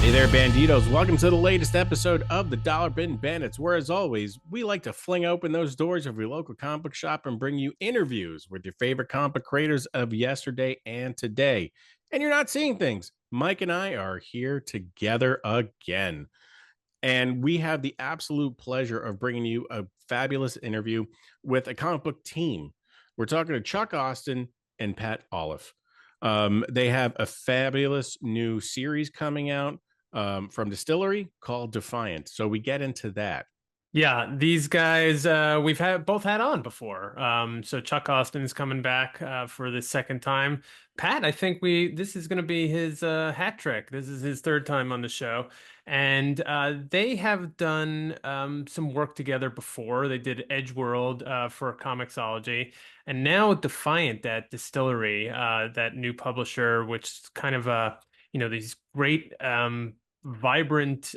Hey there, Banditos. Welcome to the latest episode of the Dollar Bin Bandits, where, as always, we like to fling open those doors of your local comic book shop and bring you interviews with your favorite comic book creators of yesterday and today. And you're not seeing things. Mike and I are here together again. And we have the absolute pleasure of bringing you a fabulous interview with a comic book team. We're talking to Chuck Austen and Pat Olliffe. They have a fabulous new series coming out from DSTLRY called Defiant. So we get into that. Yeah, these guys we've had both had on before. So Chuck Austin is coming back for the second time. Pat, I think we this is going to be his hat trick. This is his third time on the show, and they have done some work together before. They did Edgeworld for ComiXology, and now Defiant, that distillery, that new publisher, which is kind of these great vibrant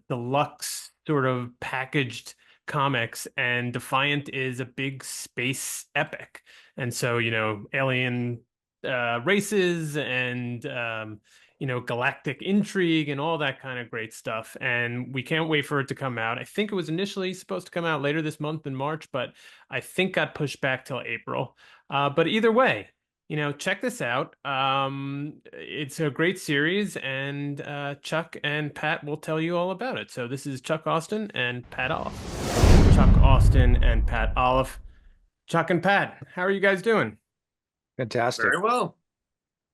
deluxe sort of packaged comics, and Defiant is a big space epic. And so, alien races and galactic intrigue and all that kind of great stuff. And we can't wait for it to come out. I think it was initially supposed to come out later this month in March, but I think got pushed back till April. But either way, check this out. It's a great series, and Chuck and Pat will tell you all about it. So this is Chuck Austin and Pat Olliffe. Chuck Austin and Pat Olliffe. Chuck and Pat, how are you guys doing? Fantastic. Very well.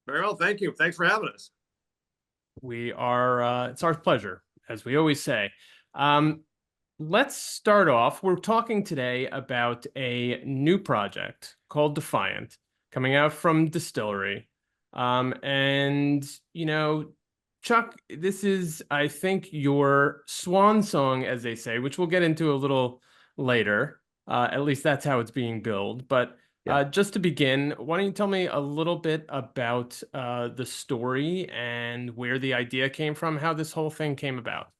Very well. Thank you. Thanks for having us. We are, it's our pleasure, as we always say. Let's start off. We're talking today about a new project called Defiant, coming out from DSTLRY. And, Chuck, this is, I think, your swan song, as they say, which we'll get into a little later. At least that's how it's being billed. But just to begin, why don't you tell me a little bit about the story and where the idea came from, how this whole thing came about?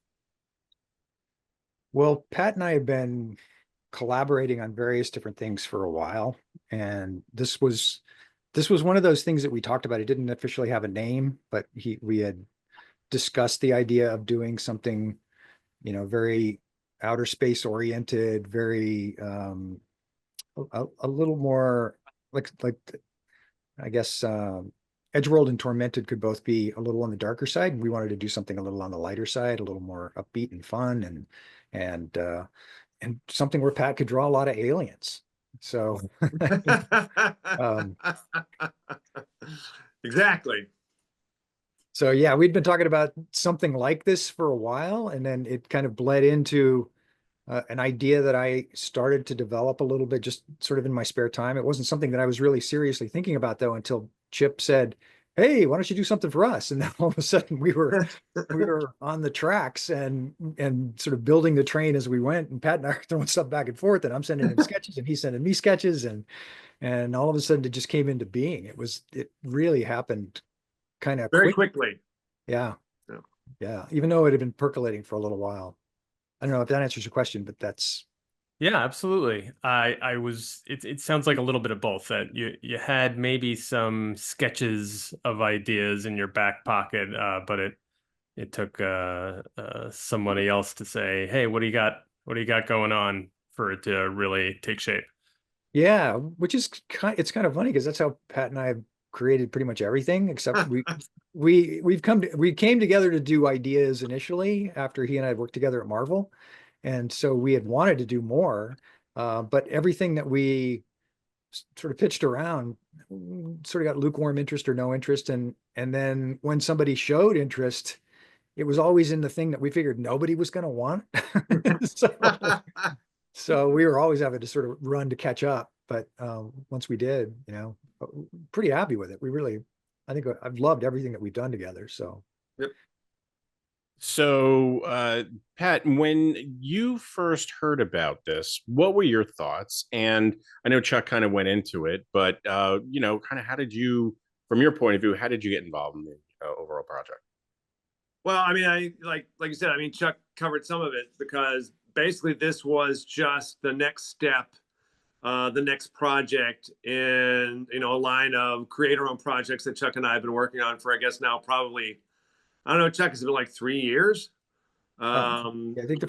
Well, Pat and I have been collaborating on various different things for a while, and this was one of those things that we talked about. It didn't officially have a name, but we had discussed the idea of doing something, very outer space oriented, very a little more like I guess Edgeworld and Tormented could both be a little on the darker side, and we wanted to do something a little on the lighter side, a little more upbeat and fun, and something where Pat could draw a lot of aliens. So um, Exactly. so yeah, we'd been talking about something like this for a while, and then it kind of bled into an idea that I started to develop a little bit, just sort of in my spare time. It wasn't something that I was really seriously thinking about, though, until Chip said, "Hey, why don't you do something for us?" And then all of a sudden we were on the tracks and sort of building the train as we went. And Pat and I are throwing stuff back and forth, and I'm sending him sketches, and he's sending me sketches, and all of a sudden it just came into being. It really happened kind of Very quick. quickly. Yeah, Yeah. yeah. Even though it had been percolating for a little while. I don't know if that answers your question, but that's Yeah, absolutely. It sounds like a little bit of both, that you had maybe some sketches of ideas in your back pocket, but it took somebody else to say, "Hey, what do you got? What do you got going on?" for it to really take shape. yeah, which is it's kind of funny because that's how Pat and I have created pretty much everything, except we came together to do ideas initially after he and I had worked together at Marvel. And so we had wanted to do more, but everything that we sort of pitched around sort of got lukewarm interest or no interest. And then when somebody showed interest, it was always in the thing that we figured nobody was going to want. So we were always having to sort of run to catch up. But once we did, pretty happy with it. I think I've loved everything that we've done together. So. Yep. So, Pat, when you first heard about this, what were your thoughts? And I know Chuck kind of went into it, but kind of how did you, from your point of view, how did you get involved in the overall project? Well, I mean, I like you said, I mean, Chuck covered some of it because basically this was just the next step, the next project in a line of creator-owned projects that Chuck and I have been working on for, I guess now probably I don't know, Chuck, has it been like 3 years? Yeah, I think the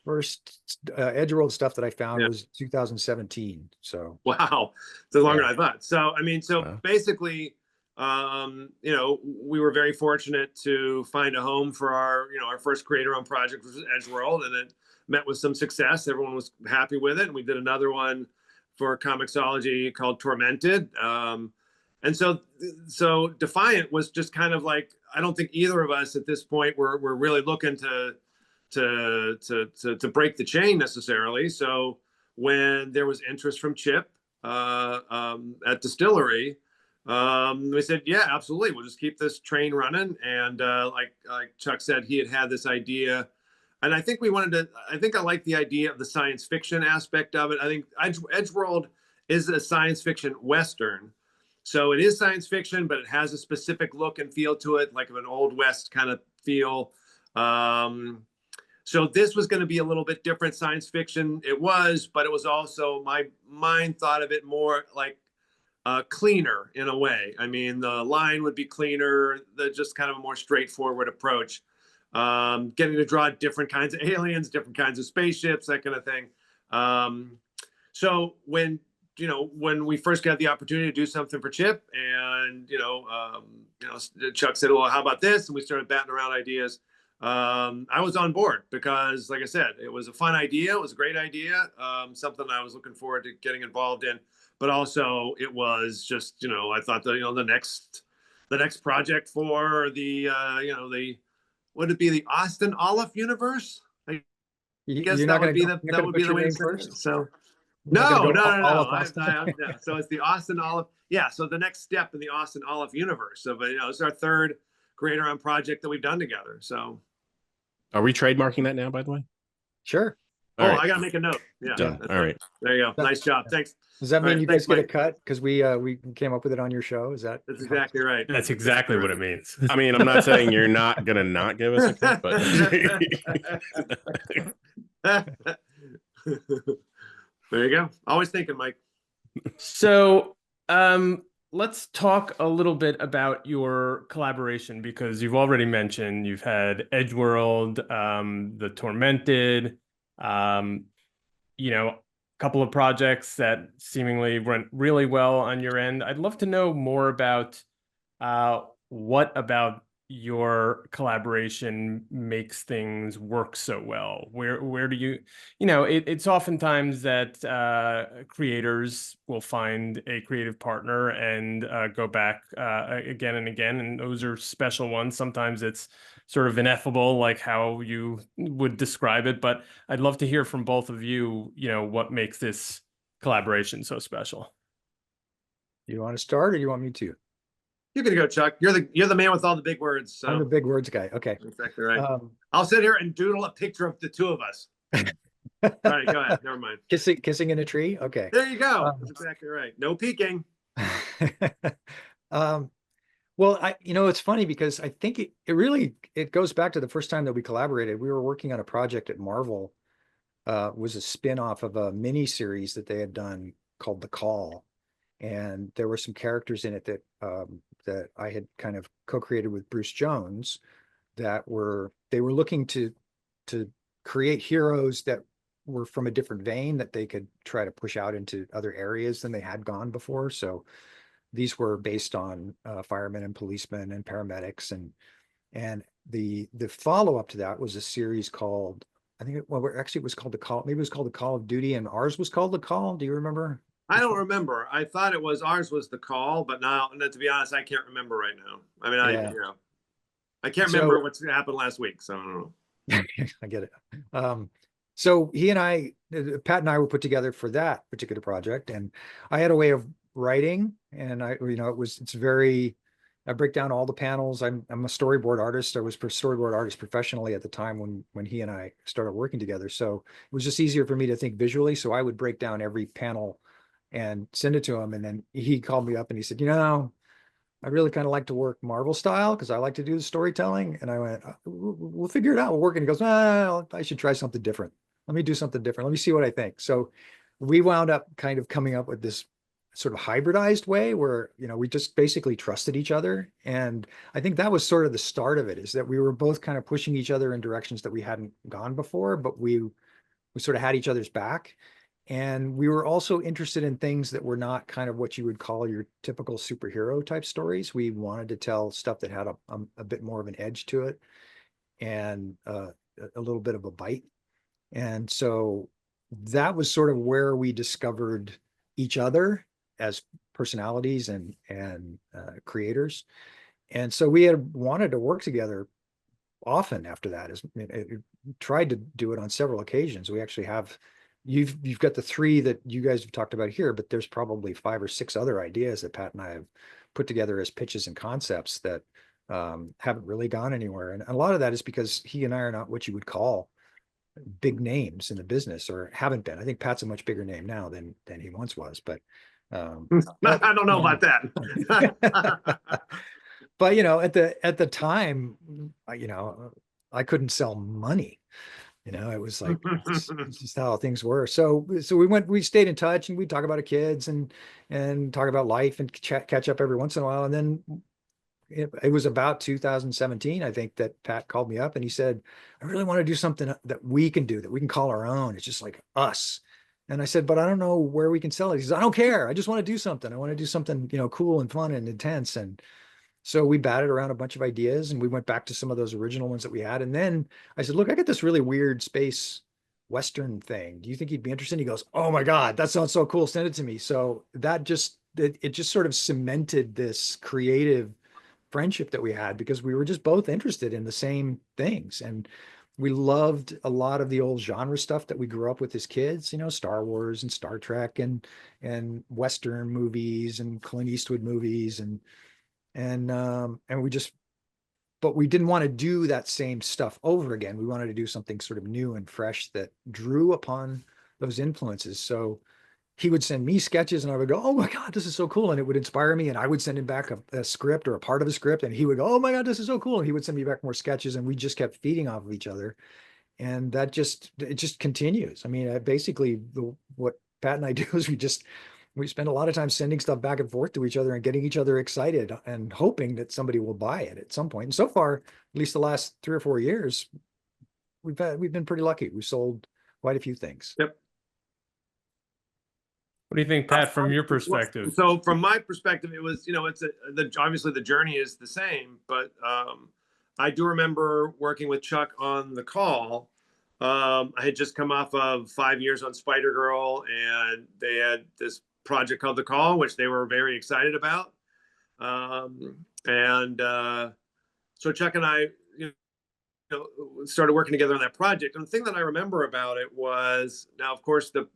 first Edgeworld stuff that I found Yeah. was 2017. So Wow, it's longer Yeah. than I thought. So I mean, so Wow. basically, you know, we were very fortunate to find a home for our, you know, our first creator-owned project, which was Edgeworld, and it met with some success. Everyone was happy with it, and we did another one for ComiXology called Tormented. And so Defiant was just kind of like, I don't think either of us at this point were really looking to break the chain necessarily. So when there was interest from Chip at Distillery, we said, yeah, absolutely, we'll just keep this train running. And like Chuck said, he had this idea, and I think we wanted to. I think I like the idea of the science fiction aspect of it. I think Edgeworld is a science fiction Western. So it is science fiction, but it has a specific look and feel to it, like of an Old West kind of feel. So this was going to be a little bit different science fiction. It was, but it was also, my mind thought of it more like cleaner in a way. I mean, the line would be cleaner, just kind of a more straightforward approach. Getting to draw different kinds of aliens, different kinds of spaceships, that kind of thing. So when we first got the opportunity to do something for Chip, and Chuck said, well, how about this? And we started batting around ideas. I was on board because, like I said, it was a fun idea. It was a great idea. Something I was looking forward to getting involved in, but also it was just, I thought that, the next project for would it be the Austen Olliffe universe? I guess You're that not would be gonna that would be the way to first. first. So You're not no. gonna go all of Yeah. Austen? So it's the Austen Olliffe. Yeah. So the next step in the Austen Olliffe universe. So, but it's our third creator-owned project that we've done together. So. Are we trademarking that now, by the way? Sure. All right. I gotta make a note. Yeah. Done. All right. There you go. Nice job. Thanks. Does that mean right, you thanks, guys get a Mike. cut because we came up with it on your show? Is that? That's exactly right. That's exactly what it means. I mean, I'm not saying you're not gonna not give us a cut, but there you go. Always thinking, Mike. So, let's talk a little bit about your collaboration, because you've already mentioned you've had Edgeworld, the Tormented, couple of projects that seemingly went really well on your end. I'd love to know more about what about your collaboration makes things work so well. Where do you, it's oftentimes that creators will find a creative partner and go back again and again, and those are special ones. Sometimes it's sort of ineffable, like how you would describe it, but I'd love to hear from both of you, what makes this collaboration so special. You want to start, or you want me to? You're gonna go, Chuck. You're the man with all the big words. So. I'm the big words guy. Okay. Exactly right. I'll sit here and doodle a picture of the two of us. All right, go ahead. Never mind. Kissing in a tree. Okay. There you go. That's exactly right. No peeking. Well, it's funny because I think it goes back to the first time that we collaborated. We were working on a project at Marvel. Was a spin-off of a mini series that they had done called The Call, and there were some characters in it that I had kind of co-created with Bruce Jones they were looking to create heroes that were from a different vein that they could try to push out into other areas than they had gone before. So these were based on firemen and policemen and paramedics, and the follow-up to that was a series called, it was called The Call. Maybe it was called The Call of Duty, and ours was called The Call. Do you remember? I don't remember. I thought ours was The Call, but now, to be honest, I can't remember right now. I mean, I can't remember what's happened last week, so I don't know. I get it. So Pat and I were put together for that particular project, and I had a way of writing, and I break down all the panels. I'm a storyboard artist. I was a storyboard artist professionally at the time when he and I started working together. So it was just easier for me to think visually. So I would break down every panel and send it to him. And then he called me up and he said, I really kind of like to work Marvel style because I like to do the storytelling. And I went, we'll figure it out. We'll work. And he goes, I should try something different. Let me do something different. Let me see what I think. So we wound up kind of coming up with this sort of hybridized way where, we just basically trusted each other. And I think that was sort of the start of it, is that we were both kind of pushing each other in directions that we hadn't gone before, but we sort of had each other's back. And we were also interested in things that were not kind of what you would call your typical superhero type stories. We wanted to tell stuff that had a bit more of an edge to it, and a little bit of a bite. And so that was sort of where we discovered each other as personalities and creators. And so we had wanted to work together often after that. Tried to do it on several occasions. We actually have, you've got the 3 that you guys have talked about here, but there's probably 5 or 6 other ideas that Pat and I have put together as pitches and concepts that haven't really gone anywhere. And a lot of that is because he and I are not what you would call big names in the business, or haven't been. I think Pat's a much bigger name now than he once was, but I don't know about that. But at the time, I couldn't sell money. It was like, it's just how things were. So we stayed in touch, and we'd talk about our kids and talk about life and catch up every once in a while. And then it was about 2017, I think, that Pat called me up and he said, I really want to do something that we can do, that we can call our own. It's just like us. And I said, but I don't know where we can sell it. He says, I don't care. I just want to do something. I want to do something, cool and fun and intense. And so we batted around a bunch of ideas, and we went back to some of those original ones that we had. And then I said, look, I got this really weird space Western thing. Do you think you'd be interested? He goes, oh my God, that sounds so cool. Send it to me. So that it just sort of cemented this creative friendship that we had, because we were just both interested in the same things. And we loved a lot of the old genre stuff that we grew up with as kids, Star Wars and Star Trek and Western movies and Clint Eastwood movies. And we just, but we didn't want to do that same stuff over again. We wanted to do something sort of new and fresh that drew upon those influences. So he would send me sketches, and I would go, oh my God, this is so cool. And it would inspire me. And I would send him back a script or a part of a script, and he would go, oh my God, this is so cool. And he would send me back more sketches, and we just kept feeding off of each other. And it just continues. I mean, basically what Pat and I do is we spend a lot of time sending stuff back and forth to each other and getting each other excited and hoping that somebody will buy it at some point. And so far, at least the last 3 or 4 years, we've been pretty lucky. We've sold quite a few things. Yep. What do you think, Pat, from your perspective? So from my perspective, it was, obviously the journey is the same, but I do remember working with Chuck on The Call. I had just come off of 5 years on Spider-Girl, and they had this project called The Call, which they were very excited about. So Chuck and I, started working together on that project. And the thing that I remember about it was, now, of course, the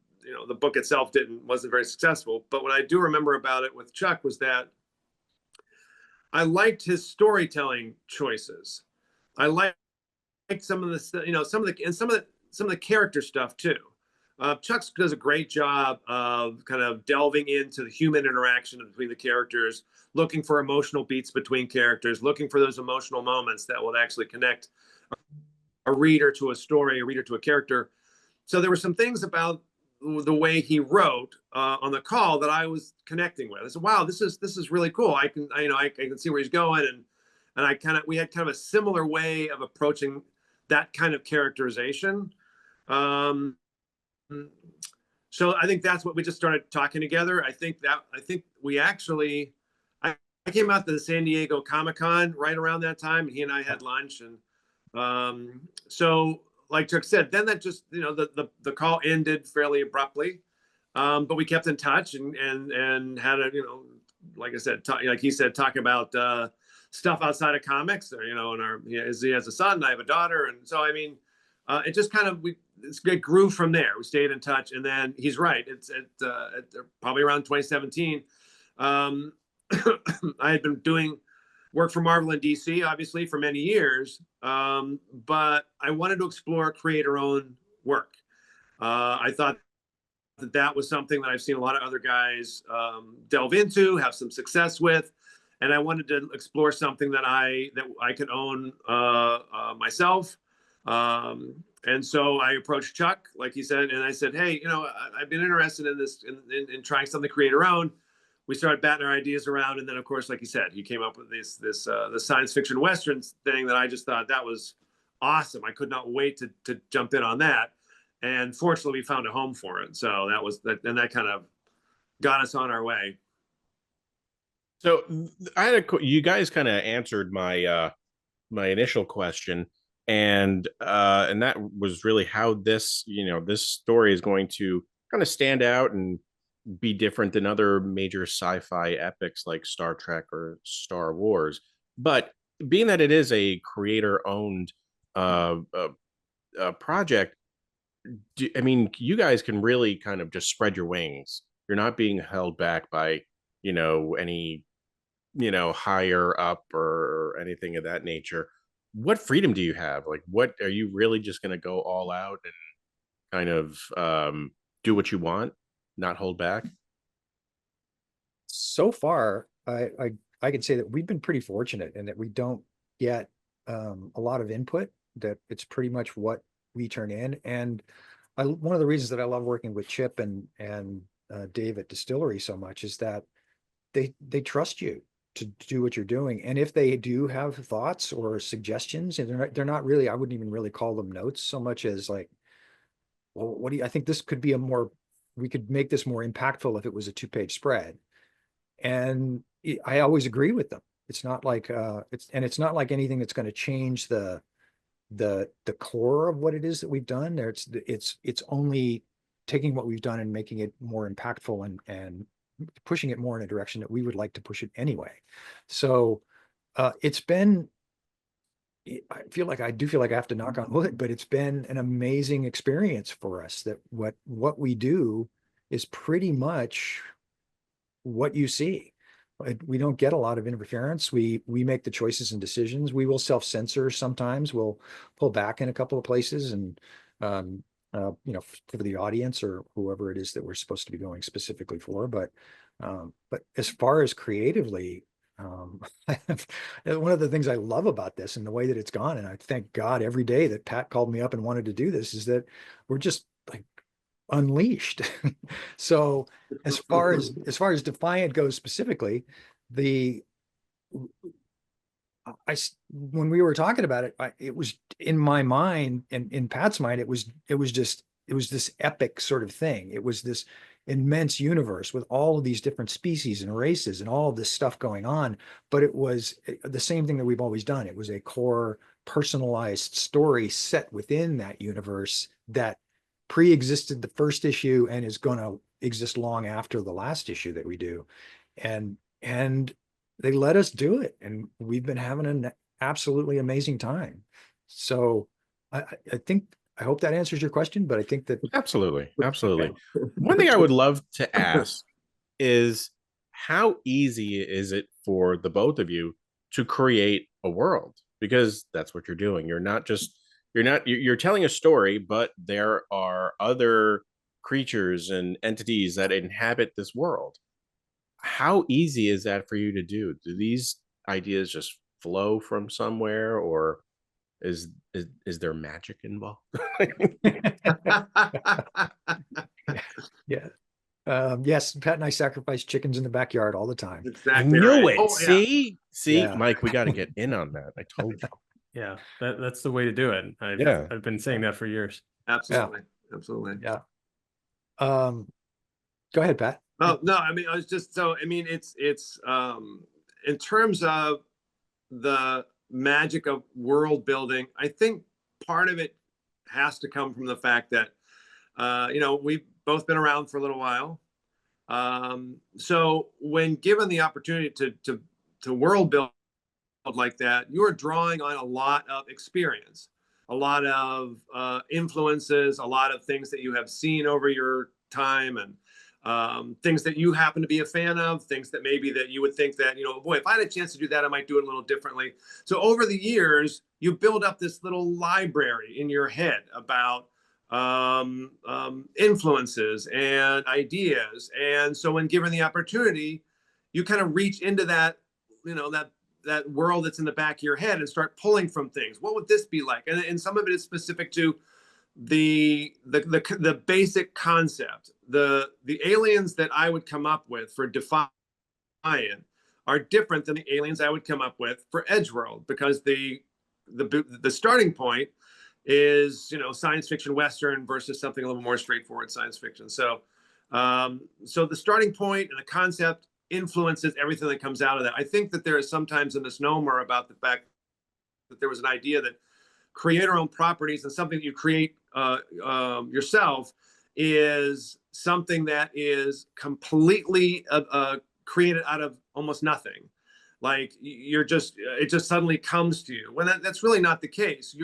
book itself wasn't very successful, but what I do remember about it with Chuck was that I liked his storytelling choices. I liked some of the, some of the character stuff too. Chuck does a great job of kind of delving into the human interaction between the characters, looking for emotional beats between characters, looking for those emotional moments that will actually connect a reader to a story, a reader to a character. So there were some things about the way he wrote on The Call that I was connecting with. I said, wow, this is really cool. I can see where he's going. And we had kind of a similar way of approaching that kind of characterization. So I think that's what we just started talking together. I think we actually, I came out to the San Diego Comic-Con right around that time, and he and I had lunch. And so like Chuck said, then that just, the call ended fairly abruptly. But we kept in touch and had a, like I said, like he said, talk about stuff outside of comics, or, he has a son and I have a daughter. And so, I mean, it just kind of, it grew from there. We stayed in touch, and then he's right. It's probably around 2017. I had been doing work for Marvel and DC, obviously, for many years, but I wanted to explore creator-owned work. I thought that was something that I've seen a lot of other guys delve into, have some success with, and I wanted to explore something that I could own myself. And so I approached Chuck, like he said, and I said, hey, I've been interested in this, in trying something creator-owned. we started batting our ideas around, and then of course, like you said, he came up with the science fiction westerns thing that I just thought that was awesome. I could not wait to jump in on that, and fortunately, we found a home for it. So that was that, and that kind of got us on our way. So I had you guys kind of answered my my initial question, and that was really how this, you know, this story is going to kind of stand out and be different than other major sci-fi epics like Star Trek or Star Wars. But being that it is a creator-owned project, I mean, you guys can really kind of just spread your wings. You're not being held back by, you know, any, you know, higher up or anything of that nature. What freedom do you have? Like, what are you really just going to go all out and kind of do what you want, not hold back? So far, I can say that we've been pretty fortunate in that we don't get a lot of input, that it's pretty much what we turn in. And one of the reasons that I love working with Chip and Dave at DSTLRY so much is that they trust you to do what you're doing. And if they do have thoughts or suggestions, and they're not really, I wouldn't even really call them notes so much as like, well, what do you, I think this could be a more, we could make this more impactful if it was a 2-page spread. And I always agree with them. It's not like it's not like anything that's going to change the core of what it is that we've done. There, it's only taking what we've done and making it more impactful and pushing it more in a direction that we would like to push it anyway. So it's been, I feel like I have to knock on wood, but it's been an amazing experience for us, that what we do is pretty much what you see. We don't get a lot of interference. We make the choices and decisions. We will self-censor sometimes. We'll pull back in a couple of places, and you know, for the audience or whoever it is that we're supposed to be going specifically for. But as far as creatively, one of the things I love about this and the way that it's gone, and I thank God every day that Pat called me up and wanted to do this, is that we're just like unleashed. So as far as Defiant goes specifically, when we were talking about it, it was in my mind and in Pat's mind, it was this epic sort of thing. It was this immense universe with all of these different species and races and all of this stuff going on. But it was the same thing that we've always done. It was a core personalized story set within that universe that pre-existed the first issue and is going to exist long after the last issue that we do. And they let us do it, and we've been having an absolutely amazing time. So I hope that answers your question, but I think that Absolutely. One thing I would love to ask is, how easy is it for the both of you to create a world? Because that's what you're doing. You're telling a story, but there are other creatures and entities that inhabit this world. How easy is that for you to do? Do these ideas just flow from somewhere, or is there magic involved? yeah. Yes, Pat and I sacrifice chickens in the backyard all the time. Exactly. I knew right. it. Oh, See, Yeah. Mike, we got to get in on that. I told you. Yeah, that's the way to do it. I've been saying that for years. Absolutely. Yeah. Go ahead, Pat. Oh no, I mean, I was just so. I mean, it's in terms of the magic of world building. I think part of it has to come from the fact that you know, we've both been around for a little while. So when given the opportunity to world build like that, you're drawing on a lot of experience, a lot of influences, a lot of things that you have seen over your time, and things that you happen to be a fan of, things that maybe that you would think that, you know, boy, if I had a chance to do that, I might do it a little differently. So over the years, you build up this little library in your head about influences and ideas. And so when given the opportunity, you kind of reach into that, you know, that world that's in the back of your head and start pulling from things. What would this be like? And some of it is specific to the basic concept. The aliens that I would come up with for Defiant are different than the aliens I would come up with for Edgeworld, because the starting point is, you know, science fiction Western versus something a little more straightforward science fiction. So so the starting point and the concept influences everything that comes out of that. I think that there is sometimes a misnomer about the fact that there was an idea that creator-owned properties and something that you create yourself is something that is completely created out of almost nothing. Like you're just, it just suddenly comes to you. When that's really not the case.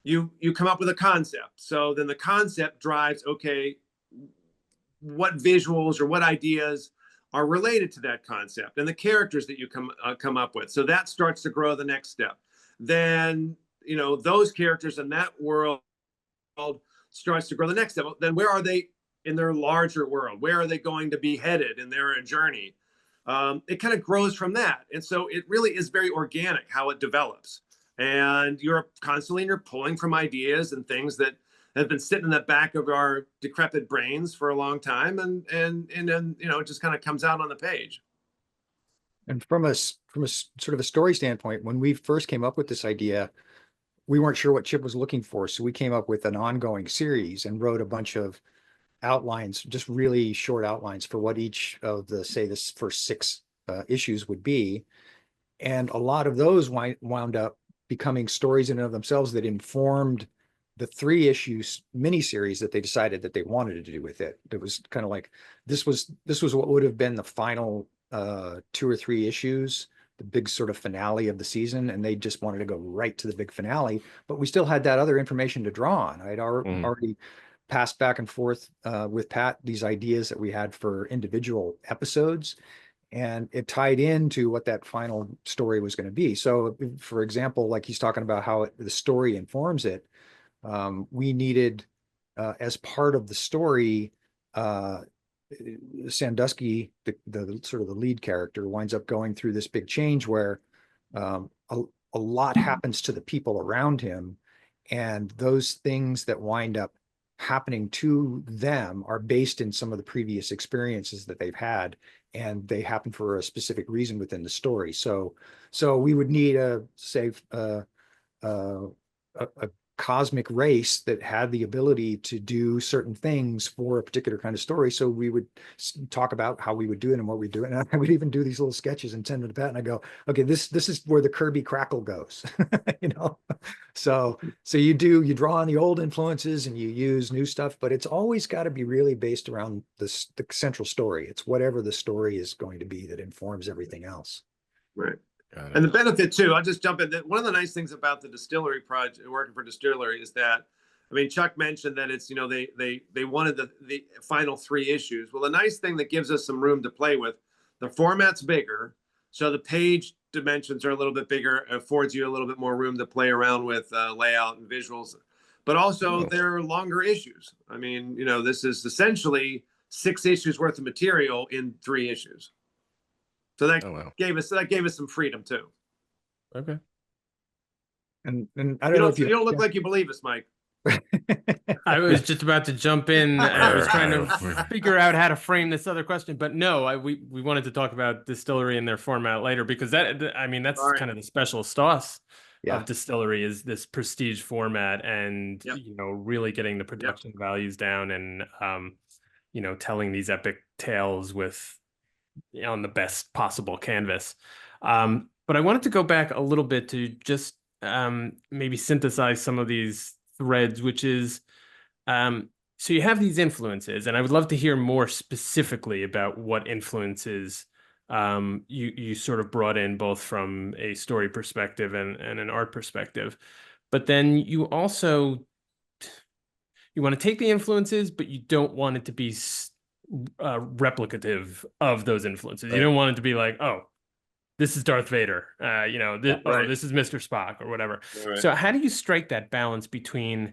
You come up with a concept. So then the concept drives, okay, what visuals or what ideas are related to that concept and the characters that you come up with. So that starts to grow the next step. Then, you know, those characters in that world starts to grow the next step. Then where are they in their larger world? Where are they going to be headed in their journey? It kind of grows from that. And so it really is very organic how it develops. And you're constantly, you're pulling from ideas and things that have been sitting in the back of our decrepit brains for a long time. And then, you know, it just kind of comes out on the page. And from a sort of a story standpoint, when we first came up with this idea, we weren't sure what Chip was looking for. So we came up with an ongoing series and wrote a bunch of outlines, just really short outlines for what each of the, say, this first 6 issues would be. And a lot of those wound up becoming stories in and of themselves that informed the 3 issues miniseries that they decided that they wanted to do with it. It was kind of like, this was what would have been the final 2 or 3 issues, the big sort of finale of the season, and they just wanted to go right to the big finale. But we still had that other information to draw on. I'd already passed back and forth with Pat these ideas that we had for individual episodes, and it tied into what that final story was going to be. So, for example, like he's talking about how the story informs it, we needed, as part of the story, Sandusky, the sort of the lead character, winds up going through this big change where a lot happens to the people around him, and those things that wind up happening to them are based in some of the previous experiences that they've had, and they happen for a specific reason within the story. So we would need a cosmic race that had the ability to do certain things for a particular kind of story. So we would talk about how we would do it and what we do. And I would even do these little sketches and send them to Pat, and I go, okay, this is where the Kirby crackle goes, you know? So you draw on the old influences and you use new stuff, but it's always got to be really based around the central story. It's whatever the story is going to be that informs everything else. Right. And the benefit too, I'll just jump in. One of the nice things about the DSTLRY project, working for DSTLRY, is that, I mean, Chuck mentioned that it's, you know, they wanted the final 3 issues. Well, the nice thing that gives us some room to play with, the format's bigger, so the page dimensions are a little bit bigger, affords you a little bit more room to play around with layout and visuals, but also they're longer issues. I mean, you know, this is essentially 6 issues worth of material in 3 issues. So that gave us some freedom too. Okay. And I don't know if you don't look like you believe us, Mike. I was just about to jump in. I was trying to figure out how to frame this other question, but no, we wanted to talk about DSTLRY and their format later, because that's kind of the special sauce of DSTLRY, is this prestige format, and you know, really getting the production values down, and you know, telling these epic tales with on the best possible canvas. But I wanted to go back a little bit to just maybe synthesize some of these threads, which is, so you have these influences, and I would love to hear more specifically about what influences you sort of brought in, both from a story perspective and an art perspective. But then you also, you want to take the influences, but you don't want it to be replicative of those influences. You don't want it to be like, oh, this is Darth Vader, you know, this is Mr. Spock or whatever. So how do you strike that balance between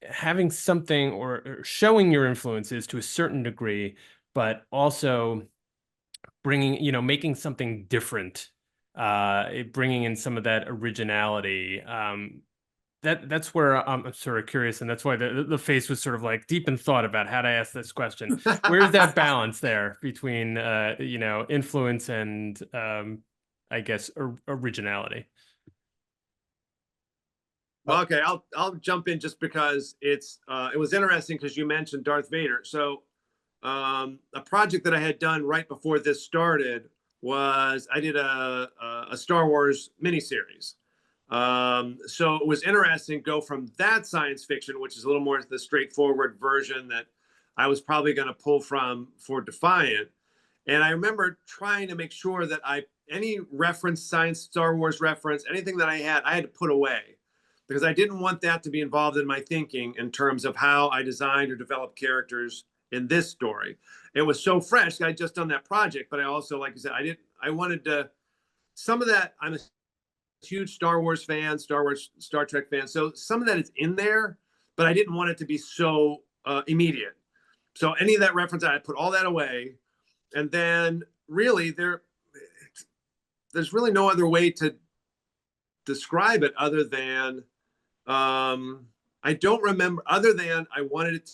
having something or showing your influences to a certain degree, but also bringing, you know, making something different, bringing in some of that originality, that's where I'm sort of curious, and that's why the face was sort of like deep in thought about how to ask this question. Where's that balance there between you know, influence and I guess originality? Well, okay, I'll jump in just because it was interesting because you mentioned Darth Vader. So a project that I had done right before this started was I did a Star Wars miniseries. So it was interesting to go from that science fiction, which is a little more the straightforward version that I was probably going to pull from for Defiant. And I remember trying to make sure that any reference, science, Star Wars reference, anything that I had to put away because I didn't want that to be involved in my thinking in terms of how I designed or developed characters in this story. It was so fresh. I just done that project, but I also, like I said, I wanted to, some of that, I'm a huge Star Wars fan, Star Trek fan. So some of that is in there, but I didn't want it to be so immediate. So any of that reference, I put all that away. And then really there's really no other way to describe it other than I don't remember, other than I wanted it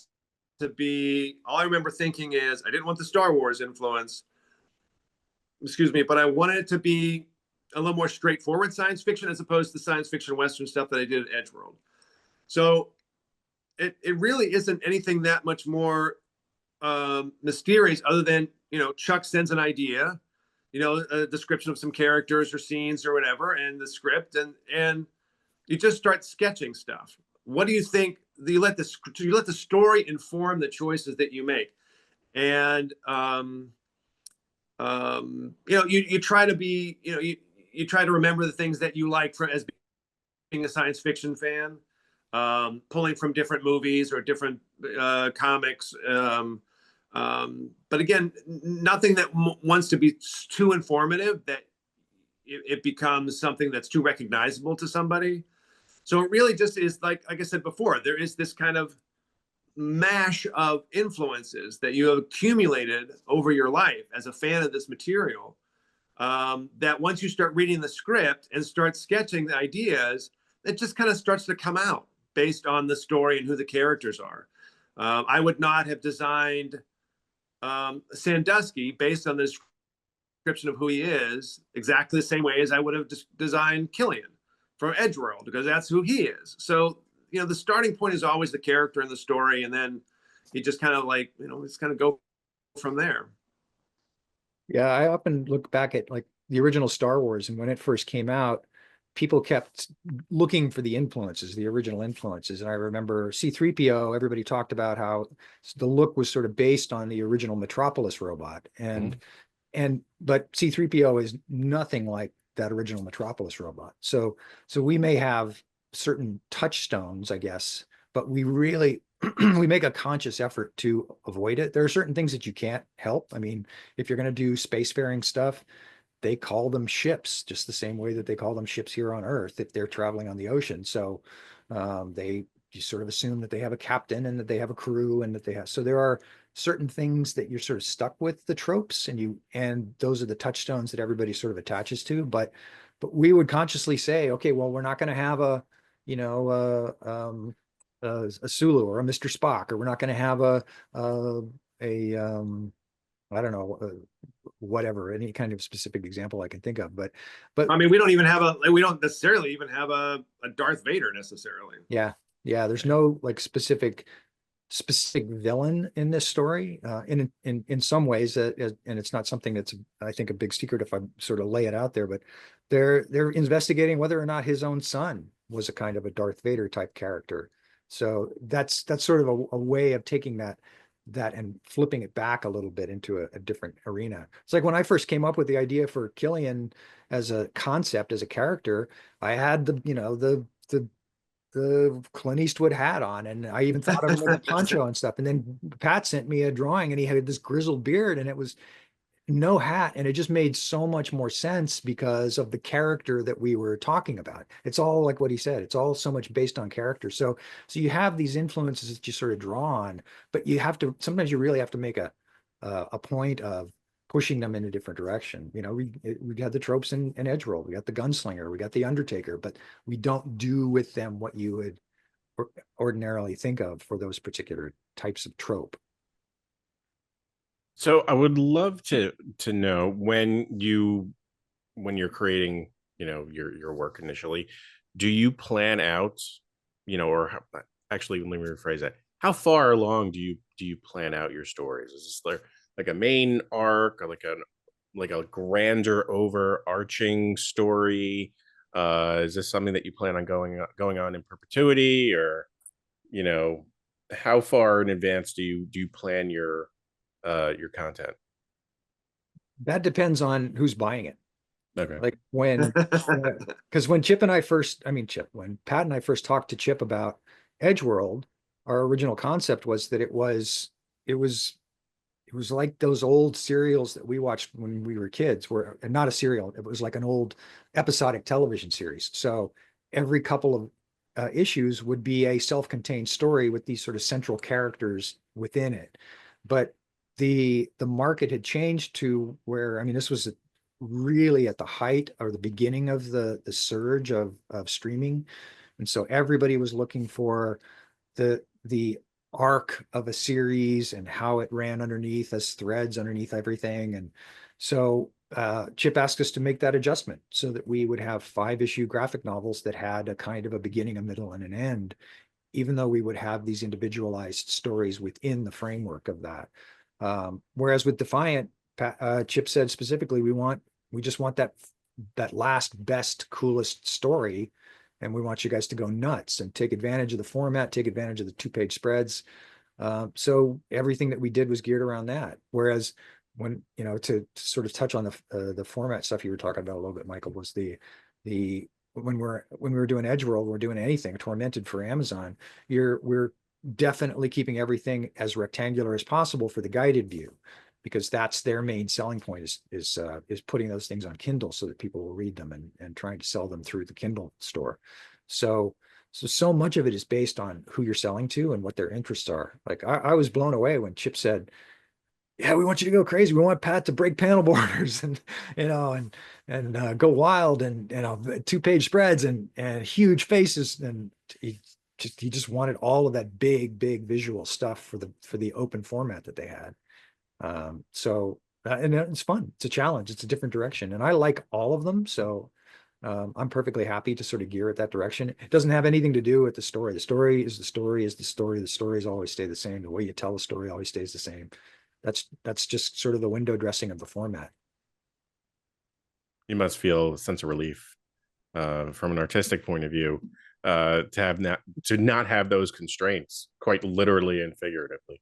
to be, all I remember thinking is I didn't want the Star Wars influence, excuse me, but I wanted it to be a little more straightforward science fiction as opposed to the science fiction Western stuff that I did at Edgeworld. So it really isn't anything that much more mysterious other than, you know, Chuck sends an idea, you know, a description of some characters or scenes or whatever, and the script, and you just start sketching stuff. What do you think? You let the story inform the choices that you make, and you know, you try to be, you know, you try to remember the things that you like as being a science fiction fan, pulling from different movies or different comics. But again, nothing that wants to be too informative that it becomes something that's too recognizable to somebody. So it really just is like I said before, there is this kind of mash of influences that you have accumulated over your life as a fan of this material, that once you start reading the script and start sketching the ideas, it just kind of starts to come out based on the story and who the characters are. I would not have designed Sandusky based on the description of who he is exactly the same way as I would have designed Killian from Edgeworld, because that's who he is. So, you know, the starting point is always the character and the story, and then you just kind of like, you know, it's kind of go from there. Yeah, I often look back at like the original Star Wars, and when it first came out, people kept looking for the influences, the original influences. And I remember C-3PO, everybody talked about how the look was sort of based on the original Metropolis robot. But C-3PO is nothing like that original Metropolis robot. So we may have certain touchstones, I guess, but we really we make a conscious effort to avoid it. There are certain things that you can't help. I mean, if you're going to do spacefaring stuff, they call them ships just the same way that they call them ships here on Earth if they're traveling on the ocean. So you sort of assume that they have a captain and that they have a crew and that they have, so there are certain things that you're sort of stuck with the tropes, and those are the touchstones that everybody sort of attaches to. But we would consciously say, okay, well, we're not going to have a Sulu or a Mr. Spock, or we're not going to have a I don't know, whatever, any kind of specific example I can think of. But I mean, we don't necessarily even have a Darth Vader necessarily. Yeah. There's no like specific villain in this story. In some ways, and it's not something that's, I think, a big secret if I sort of lay it out there. But they're investigating whether or not his own son was a kind of a Darth Vader type character. So that's sort of a way of taking that and flipping it back a little bit into a different arena. It's like when I first came up with the idea for Killian as a concept, as a character, I had the Clint Eastwood hat on, and I even thought of him with a poncho and stuff. And then Pat sent me a drawing, and he had this grizzled beard, and it was no hat, and it just made so much more sense because of the character that we were talking about. It's all like what he said, it's all so much based on character. So you have these influences that you sort of draw on, but sometimes you really have to make a point of pushing them in a different direction. You know, we had the tropes in Edgeworld, we got the gunslinger, we got the Undertaker, but we don't do with them what you would ordinarily think of for those particular types of trope. So I would love to know when you're creating, you know, your work initially, do you plan out, you know, or actually let me rephrase that. How far along do you plan out your stories? Is this like a main arc or like a grander overarching story? Is this something that you plan on going on in perpetuity, or, you know, how far in advance do you plan your content? That depends on who's buying it. Okay. Like because when Chip and I first, I mean, when Pat and I first talked to Chip about Edgeworld, our original concept was that it was like those old serials that we watched when we were kids, where not a serial, it was like an old episodic television series. So every couple of issues would be a self-contained story with these sort of central characters within it. But the market had changed to where, I mean, this was really at the height or the beginning of the surge of streaming. And so everybody was looking for the arc of a series and how it ran underneath as threads underneath everything. And so Chip asked us to make that adjustment so that we would have 5-issue graphic novels that had a kind of a beginning, a middle, and an end, even though we would have these individualized stories within the framework of that. Whereas with Defiant, Chip said specifically, we just want that last, best, coolest story. And we want you guys to go nuts and take advantage of the format, take advantage of the 2-page spreads. So everything that we did was geared around that. Whereas when, you know, to sort of touch on the format stuff you were talking about a little bit, Michael, was the when we were doing Edgeworld, we're doing anything Tormented for Amazon, we're definitely keeping everything as rectangular as possible for the guided view, because that's their main selling point is putting those things on Kindle so that people will read them and trying to sell them through the Kindle store. So much of it is based on who you're selling to and what their interests are. Like I was blown away when Chip said, yeah, we want you to go crazy. We want Pat to break panel borders and, you know, and go wild and, you know, 2-page spreads and huge faces. And he just wanted all of that big visual stuff for the open format that they had. And it's fun. It's a challenge. It's a different direction. And I like all of them. So I'm perfectly happy to sort of gear it that direction. It doesn't have anything to do with the story. The story is the story is the story. The stories always stay the same. The way you tell the story always stays the same. That's just sort of the window dressing of the format. You must feel a sense of relief from an artistic point of view to not have those constraints, quite literally and figuratively.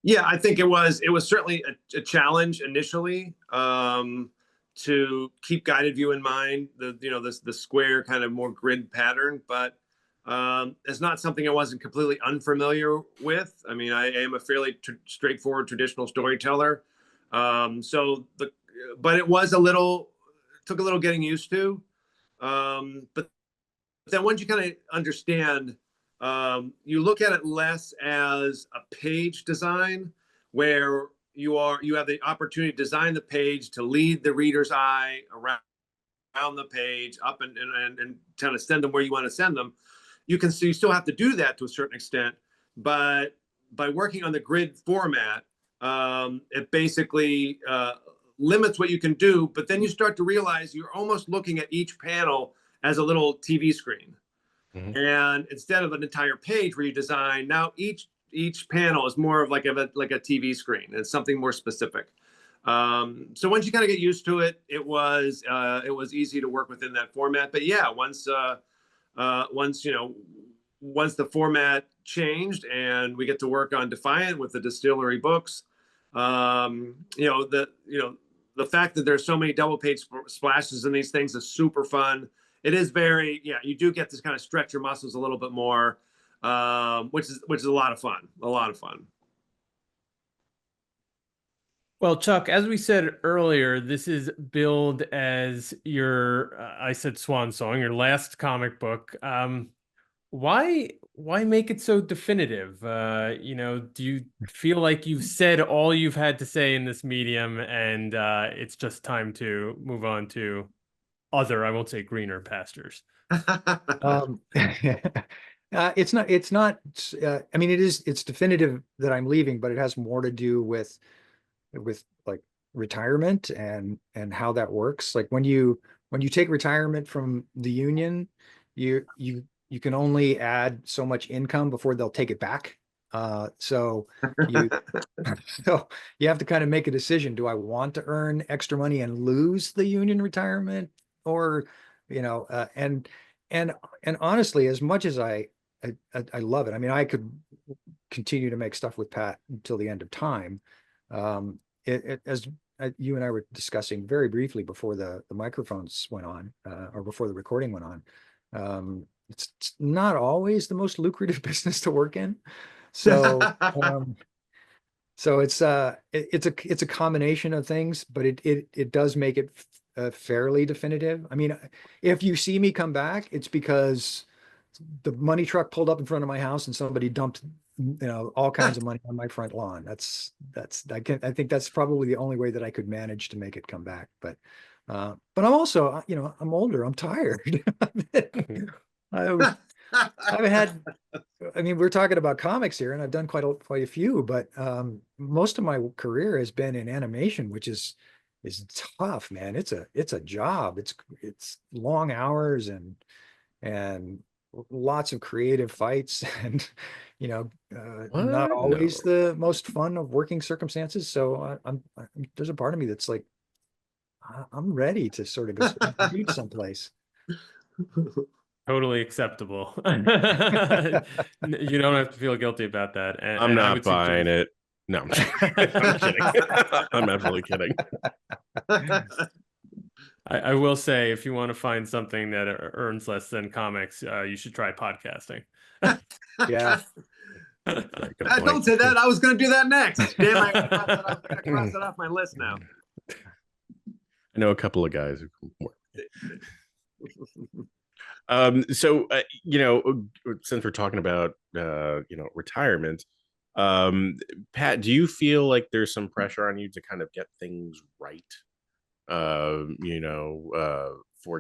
Yeah, I think it was certainly a challenge initially to keep guided view in mind, the square kind of more grid pattern, but it's not something I wasn't completely unfamiliar with. I mean, I am a fairly straightforward traditional storyteller, but it was took a little getting used to. But then once you kind of understand, you look at it less as a page design where you have the opportunity to design the page to lead the reader's eye around the page up and kind of send them where you want to send them. You still have to do that to a certain extent, but by working on the grid format, it basically limits what you can do. But then you start to realize you're almost looking at each panel as a little TV screen. Mm-hmm. And instead of an entire page where you design, now each panel is more of like a TV screen. It's something more specific. So once you kind of get used to it, it was easy to work within that format. But yeah, once the format changed and we get to work on Defiant with the DSTLRY books, the fact that there's so many double page splashes in these things is super fun. It is you do get to kind of stretch your muscles a little bit more, which is a lot of fun. Well, Chuck, as we said earlier, this is billed as your, I said swan song, your last comic book. Why why make it so definitive? Do you feel like you've said all you've had to say in this medium, and it's just time to move on to other, I won't say greener pastures? It's not, I mean, it's definitive that I'm leaving, but it has more to do with like retirement and how that works. Like when you take retirement from the union, you can only add so much income before they'll take it back. So you so you have to kind of make a decision. Do I want to earn extra money and lose the union retirement? Or, and honestly, as much as I love it, I mean, I could continue to make stuff with Pat until the end of time. As you and I were discussing very briefly before the microphones went on, or before the recording went on, it's not always the most lucrative business to work in. So, so it's a combination of things, but it does make it fairly definitive. I mean, if you see me come back, it's because the money truck pulled up in front of my house and somebody dumped, all kinds of money on my front lawn. I think that's probably the only way that I could manage to make it come back. But I'm also, I'm older, I'm tired. I've had, I mean, we're talking about comics here, and I've done quite a few, but most of my career has been in animation, which is tough, man. It's a job. It's long hours and lots of creative fights, and not always the most fun of working circumstances. So there's a part of me that's like, I'm ready to sort of go beach someplace. Totally acceptable. You don't have to feel guilty about that. And, I'm not buying it. No, I'm kidding. I'm absolutely kidding. I will say, if you want to find something that earns less than comics, you should try podcasting. Yeah. Don't say that. I was going to do that next. Damn, I'm going to cross that off my list now. I know a couple of guys who so since we're talking about retirement, Pat, do you feel like there's some pressure on you to kind of get things right, for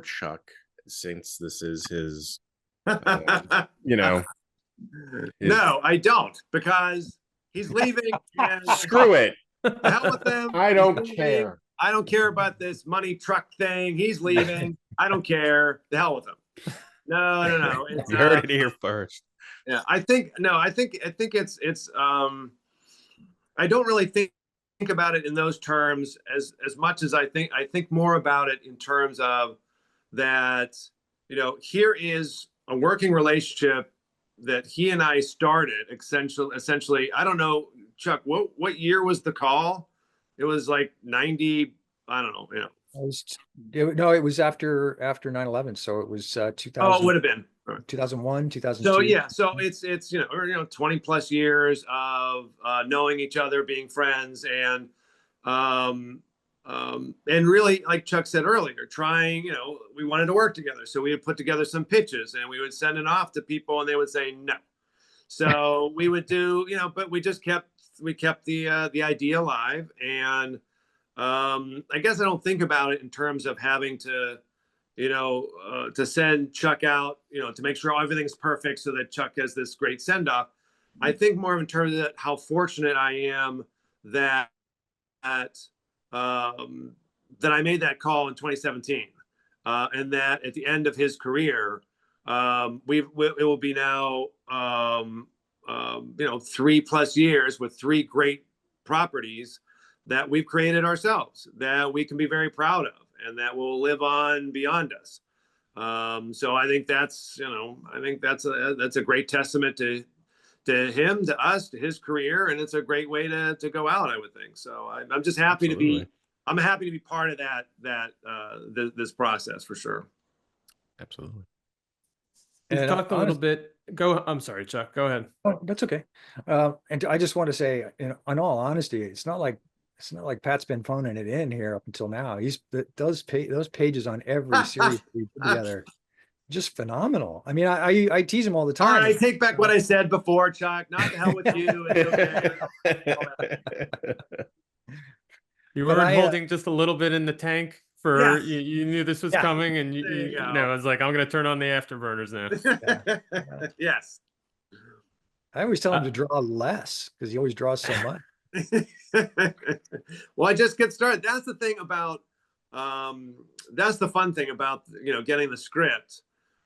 Chuck, since this is his No, I don't, because he's leaving. And screw it. The hell with him. I don't care. I don't care about this money truck thing. He's leaving. I don't care. The hell with him. No. It's, you heard it here first. Yeah, I think it's I don't really think about it in those terms as much as I think more about it in terms of that, here is a working relationship that he and I started essentially. I don't know, Chuck, what year was the call? It was like 90, I don't know, it was after 9/11, so it was 2000. Oh, it would have been 2001, 2002. So yeah, so it's 20 plus years of knowing each other, being friends, and really, like Chuck said earlier, trying, we wanted to work together, so we would put together some pitches and we would send it off to people, and they would say no. So we would do, but we kept the idea alive. And I guess I don't think about it in terms of having to, to send Chuck out, to make sure everything's perfect so that Chuck has this great send off. I think more in terms of how fortunate I am that I made that call in 2017, and that at the end of his career, it will be now 3+ years with 3 great properties that we've created ourselves, that we can be very proud of, and that will live on beyond us. So I think that's a great testament to him, to us, to his career, and it's a great way to go out, I would think. So I'm just happy I'm happy to be part of this process, for sure. Absolutely. We've talked a little bit. I'm sorry, Chuck, go ahead. Oh, that's okay. And I just want to say, in all honesty, it's not like Pat's been phoning it in here up until now. Those pages on every series we put together. just phenomenal. I mean, I tease him all the time. I take back what I said before, Chuck. Not the hell with you. It's okay. You But weren't holding just a little bit in the tank for Yes. you knew this was Yeah. coming, and There you go. I was like, I'm gonna turn on the afterburners now. Yes. I always tell him to draw less because he always draws so much. Well, I just get started. That's the thing about that's the fun thing about getting the script.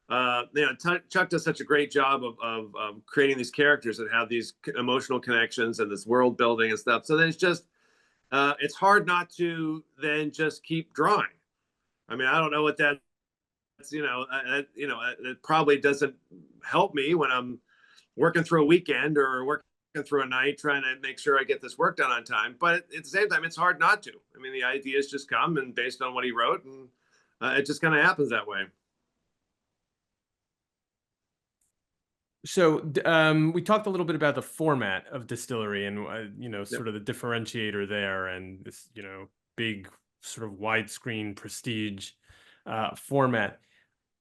Chuck does such a great job of creating these characters that have these emotional connections and this world building and stuff. So then it's just it's hard not to then just keep drawing. I mean, I don't know what that's, it probably doesn't help me when I'm working through a weekend or working through a night trying to make sure I get this work done on time. But at the same time, it's hard not to. I mean, the ideas just come and based on what he wrote, and it just kind of happens that way. So we talked a little bit about the format of Distillery and sort of the differentiator there, and this big sort of widescreen prestige format.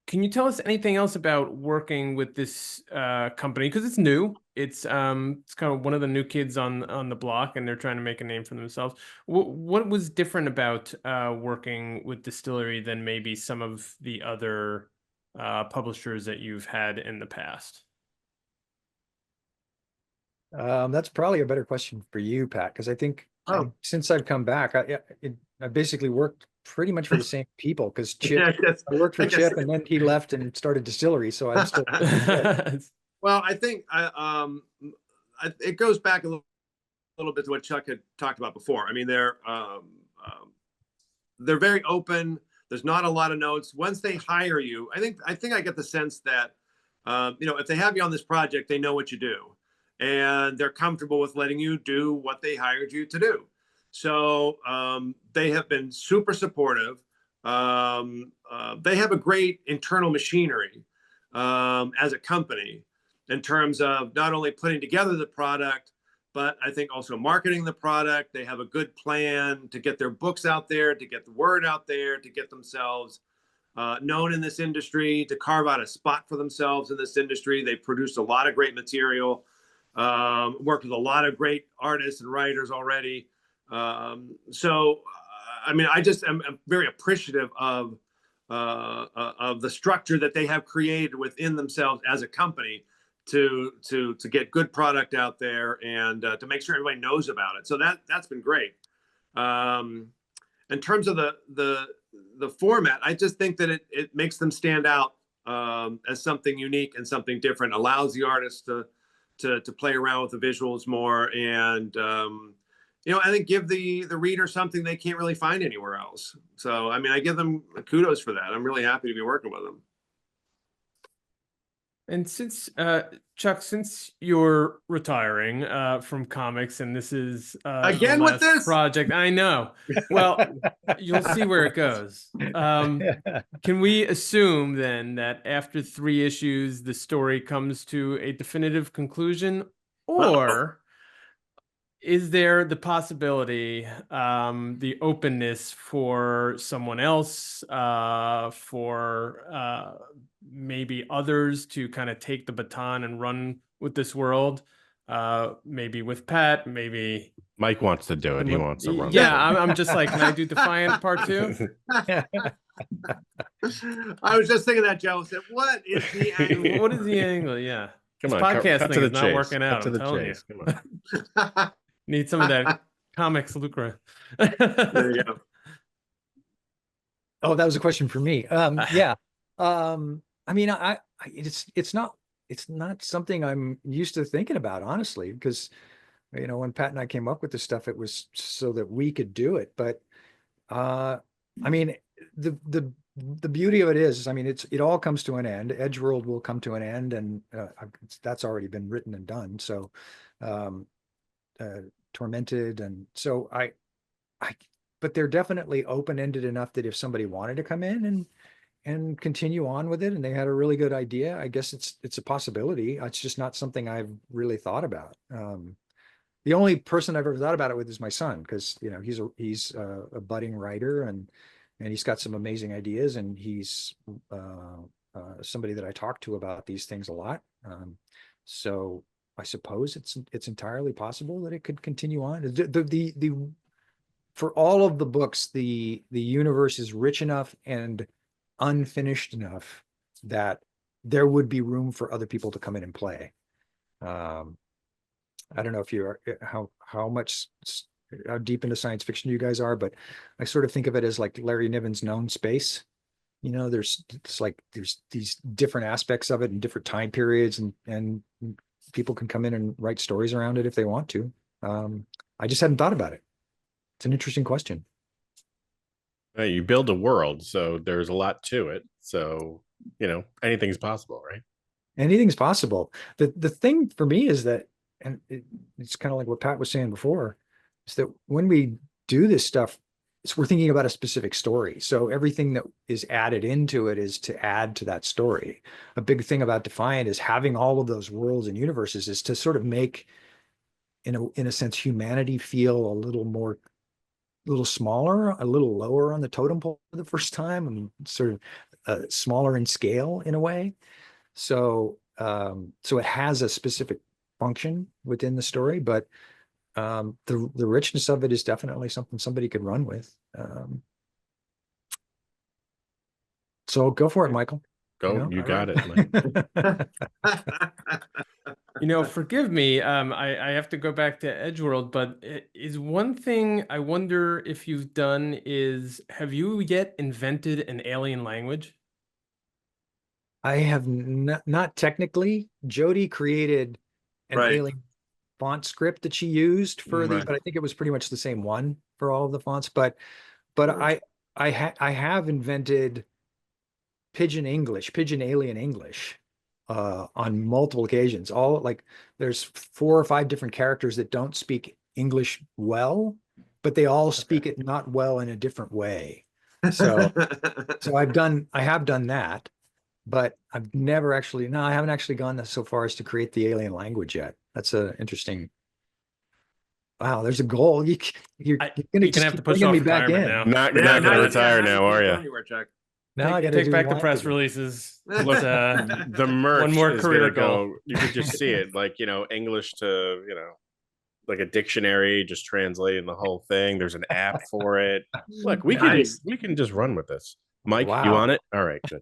Can you tell us anything else about working with this company? Because it's new. It's kind of one of the new kids on the block, and they're trying to make a name for themselves. What was different about working with Distillery than maybe some of the other publishers that you've had in the past? That's probably a better question for you, Pat, because I think since I've come back, I basically worked pretty much for the same people. Because Chip, I worked for Chip, and then he left and started Distillery, so I'm still. Well, I think it goes back a little bit to what Chuck had talked about before. I mean, they're very open. There's not a lot of notes. Once they hire you, I think I get the sense that if they have you on this project, they know what you do. And they're comfortable with letting you do what they hired you to do. So they have been super supportive. They have a great internal machinery as a company in terms of not only putting together the product, but I think also marketing the product. They have a good plan to get their books out there, to get the word out there, to get themselves known in this industry, to carve out a spot for themselves in this industry. They've produced a lot of great material. Worked with a lot of great artists and writers already. So, I mean, I'm very appreciative of the structure that they have created within themselves as a company to get good product out there and to make sure everybody knows about it. So that's been great. In terms of the format, I just think that it makes them stand out as something unique and something different. Allows the artists to play around with the visuals more, and I think give the reader something they can't really find anywhere else. So I mean, I give them kudos for that. I'm really happy to be working with them. And since Chuck, since you're retiring from comics, and this is again with this project, I know. Well, you'll see where it goes. Can we assume then that after 3 issues, the story comes to a definitive conclusion, or is there the possibility, the openness for someone else, for maybe others to kind of take the baton and run with this world? Maybe with Pat, maybe Mike wants to do it. He wants to run. Yeah, I'm just like, can I do Defiant Part 2? I was just thinking that, Joe. Said, what is the angle? What is the angle? Yeah. Come this on, podcast cut thing to is the not chase. working out. Cut to I'm the telling chase. you. Come on. Need some of that comics lucre. There you go. Oh, that was a question for me. Yeah. I mean, it's not something I'm used to thinking about, honestly, because when Pat and I came up with this stuff, it was so that we could do it. But I mean, the beauty of it is, I mean, it all comes to an end. Edgeworld will come to an end, and that's already been written and done. So Tormented, and so but they're definitely open-ended enough that if somebody wanted to come in and continue on with it, and they had a really good idea, I guess it's a possibility. It's just not something I've really thought about. The only person I've ever thought about it with is my son, because he's a budding writer, and he's got some amazing ideas, and he's somebody that I talk to about these things a lot. So I suppose it's entirely possible that it could continue on. The for all of the books, the universe is rich enough and unfinished enough that there would be room for other people to come in and play. I don't know if you are how deep into science fiction you guys are, but I sort of think of it as like Larry Niven's Known Space. You know, there's these different aspects of it in different time periods, and people can come in and write stories around it if they want to. I just hadn't thought about it. It's an interesting question. You build a world, so there's a lot to it. So, anything's possible, right? Anything's possible. The thing for me is that, and it's kind of like what Pat was saying before, is that when we do this stuff, we're thinking about a specific story. So everything that is added into it is to add to that story. A big thing about Defiant is having all of those worlds and universes is to sort of make, in a sense, humanity feel a little smaller, a little lower on the totem pole for the first time, and sort of smaller in scale in a way. So it has a specific function within the story, but the richness of it is definitely something somebody could run with. So go for it, Michael. Go, you got it, Mike. Forgive me. I have to go back to Edgeworld, but is one thing I wonder if you've done is, have you yet invented an alien language? I have not technically. Jody created an alien font script that she used for but I think it was pretty much the same one for all of the fonts. But I have invented Pigeon alien English on multiple occasions. All like there's 4 or 5 different characters that don't speak English well, but they all speak it not well in a different way. So I have done that, but I haven't actually gone so far as to create the alien language yet. That's a interesting. Wow, there's a goal. You're gonna have to push off me back in. now. Not gonna retire now, are you? Now I gotta take back the press releases. Look, the merch one more is career gonna goal. go. You could just see it, like English to like a dictionary, just translating the whole thing. There's an app for it. Look, we can just run with this. Mike, Wow. You on it? All right, good.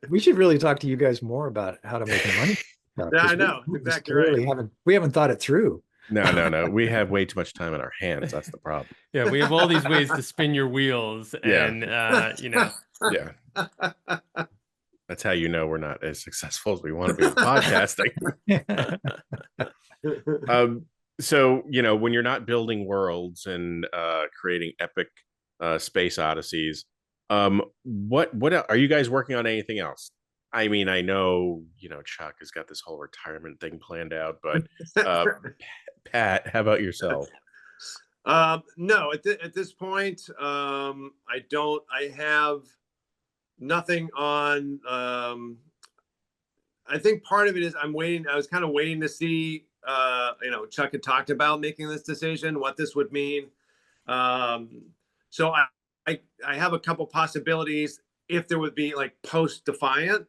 We should really talk to you guys more about how to make money. Yeah, I know. Exactly right. We haven't thought it through. No. We have way too much time on our hands. That's the problem. Yeah, we have all these ways to spin your wheels, and Yeah. That's how we're not as successful as we want to be with podcasting. So when you're not building worlds and creating epic space odysseys, what are you guys working on? Anything else? I mean, I know Chuck has got this whole retirement thing planned out, but Pat, how about yourself? No, at this point, I don't. I have nothing on. I think part of it is I'm waiting. I was kind of waiting to see. Chuck had talked about making this decision, what this would mean. So I have a couple possibilities if there would be like post Defiant.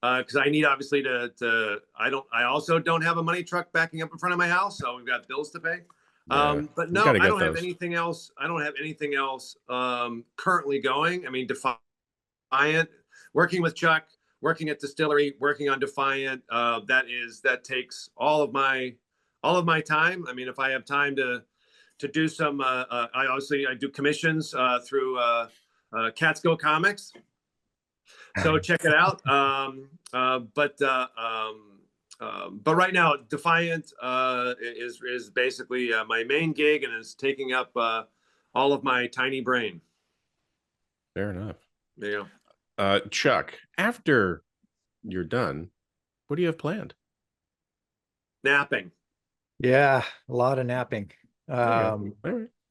Because I need obviously I also don't have a money truck backing up in front of my house, so we've got bills to pay. But no, I don't have anything else. I don't have anything else currently going. I mean, Defiant, working with Chuck, working at Distillery, working on Defiant. That takes all of my time. I mean, if I have time to do some, I do commissions through Catskill Comics. So check it out. But right now, Defiant is basically my main gig and is taking up all of my tiny brain. Fair enough. Yeah. Chuck, after you're done, what do you have planned? Napping. Yeah, a lot of napping.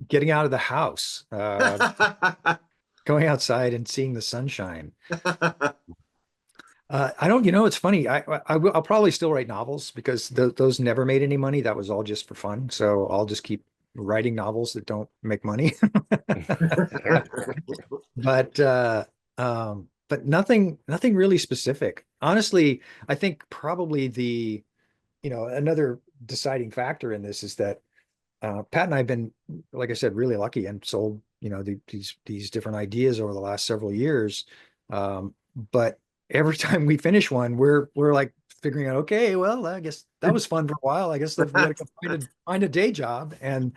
Getting out of the house. Going outside and seeing the sunshine. I don't, it's funny. I'll probably still write novels because those never made any money. That was all just for fun. So I'll just keep writing novels that don't make money. But but nothing really specific. Honestly, I think probably another deciding factor in this is that Pat and I have been, like I said, really lucky and sold, these different ideas over the last several years. But every time we finish one, we're like figuring out, okay, well, I guess that was fun for a while. I guess we got to go find a day job. And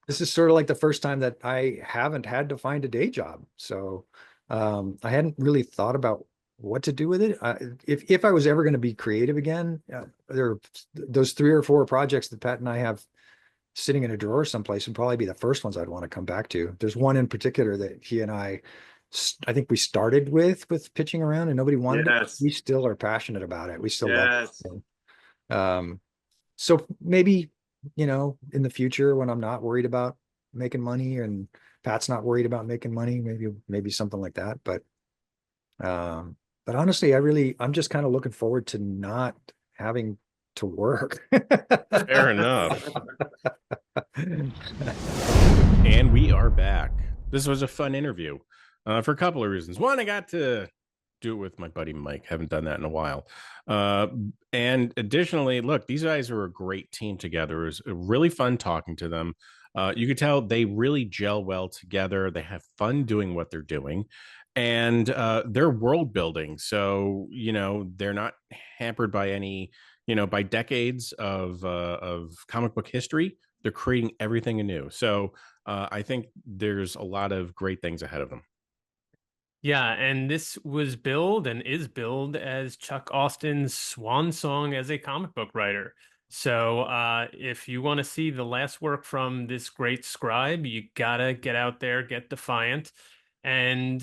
this is sort of like the first time that I haven't had to find a day job. So I hadn't really thought about what to do with it. If I was ever going to be creative again, there are those 3 or 4 projects that Pat and I have sitting in a drawer someplace would probably be the first ones I'd want to come back to. There's one in particular that he and I think we started with pitching around and nobody wanted it. We still are passionate about it. We still love it. So maybe, in the future when I'm not worried about making money and Pat's not worried about making money, maybe something like that. But honestly, I'm just kind of looking forward to not having to work. Fair enough. And we are back. This was a fun interview for a couple of reasons. One, I got to do it with my buddy Mike. Haven't done that in a while. And additionally, look, these guys are a great team together. It was really fun talking to them. You could tell they really gel well together. They have fun doing what they're doing. And they're world building. So, they're not hampered by any, by decades of comic book history. They're creating everything anew. So I think there's a lot of great things ahead of them. Yeah, and this was billed and is billed as Chuck Austen's swan song as a comic book writer. So if you want to see the last work from this great scribe, you gotta get out there, get Defiant, and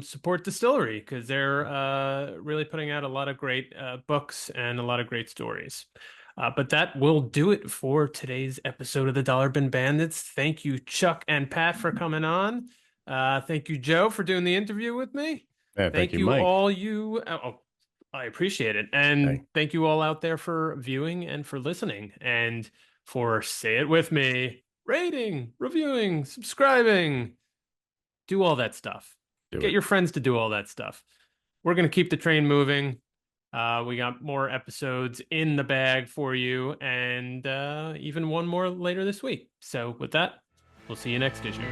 support DSTLRY because they're really putting out a lot of great books and a lot of great stories. But that will do it for today's episode of the Dollar Bin Bandits. Thank you, Chuck and Pat, for coming on. Thank you, Joe, for doing the interview with me. Yeah, thank you, Mike. all you. I appreciate it. And thank you all out there for viewing and for listening and for, say it with me, rating, reviewing, subscribing. Do all that stuff. Get your friends to do all that stuff. We're going to keep the train moving. We got more episodes in the bag for you and even one more later this week. So with that, we'll see you next issue.